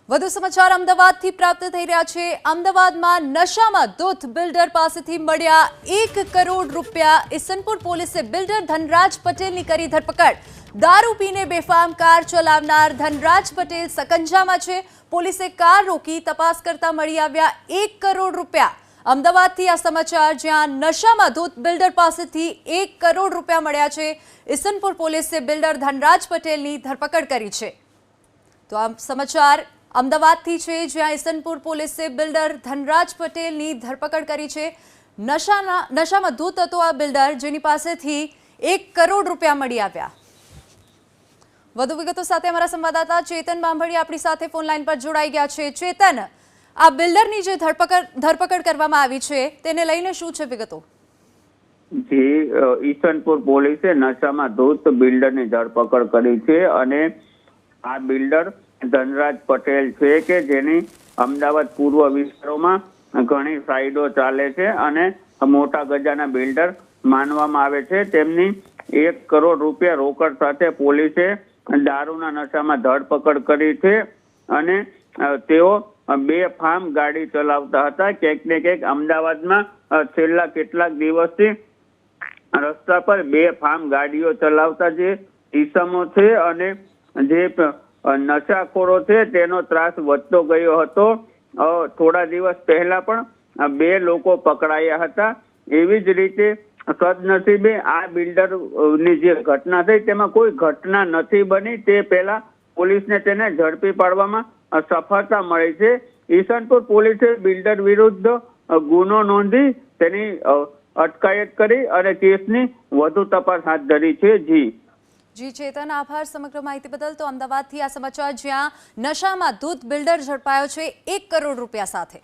વધુ સમાચાર અમદાવાદથી પ્રાપ્ત થઈ રહ્યા છે। અમદાવાદમાં નશામાં ધૂત બિલ્ડર પાસેથી મળ્યા 1 કરોડ રૂપિયા। ઈસનપુર પોલીસે બિલ્ડર ધનરાજ પટેલની કરી ધરપકડ। દારૂ પીને બેફામ કાર ચલાવનાર ધનરાજ પટેલ સકંજામાં છે। પોલીસે કાર રોકી તપાસ કરતા મળી આવ્યા 1 કરોડ રૂપિયા। અમદાવાદથી આ સમાચાર, જ્યાં નશામાં ધૂત બિલ્ડર પાસેથી 1 કરોડ રૂપિયા મળ્યા છે। ઈસનપુર પોલીસે બિલ્ડર ધનરાજ પટેલની ધરપકડ કરી છે। તો આ સમાચાર અમદાવાદથી છે, જ્યાં ઈસનપુર પોલીસે બિલ્ડર ધનરાજ પટેલની ધરપકડ કરી છે। નશામાં ધૂત હતો આ બિલ્ડર, જેની પાસેથી 1 કરોડ રૂપિયા મળી આવ્યા। વધુ વિગતો સાથે અમારા સંવાદદાતા ચેતન બાંભણી આપણી સાથે ફોન લાઈન પર જોડાઈ ગયા છે। ચેતન, આ બિલ્ડરની જે ધરપકડ કરવામાં આવી છે, તેને લઈને શું છે વિગતો? જી, ઈસનપુર પોલીસે નશામાં ધૂત બિલ્ડરની ધરપકડ કરી છે અને આ બિલ્ડર ધનરાજ પટેલ છે કે જેની અમદાવાદ પૂર્વ વિસ્તારોમાં ઘણી સાઇડો ચાલે છે અને મોટા ગજાના બિલ્ડર માનવામાં આવે છે। તેમની 1 કરોડ રૂપિયા રોકડ સાથે પોલીસે દારૂના નશામાં ધરપકડ કરી છે અને તેઓ બેફામ ગાડી ચલાવતા હતા। ક્યાંક ને ક્યાંક અમદાવાદમાં છેલ્લા કેટલાક દિવસથી રસ્તા પર બેફામ ગાડીઓ ચલાવતા જે ઈસમો છે અને જે નશાખોરો છે તેનો ત્રાસ વધતો ગયો હતો। થોડા દિવસ પહેલા પણ 2 લોકો પકડાયા હતા। એવી જ રીતે સદનસીબે આ બિલ્ડરની જે ઘટના થઈ તેમાં કોઈ ઘટના નથી બની। તે પહેલા પોલીસને તેને ઝડપી પાડવામાં સફળતા મળી છે। ઈસનપુર પોલીસે બિલ્ડર વિરુદ્ધ ગુનો નોંધી તેની અટકાયત કરી અને કેસની વધુ તપાસ હાથ ધરી છે। જી ચેતન, આભાર સમગ્ર માહિતી બદલ। તો અમદાવાદથી આ સમાચાર, જ્યાં નશામાં ધૂત બિલ્ડર ઝડપાયો છે 1 કરોડ રૂપિયા સાથે।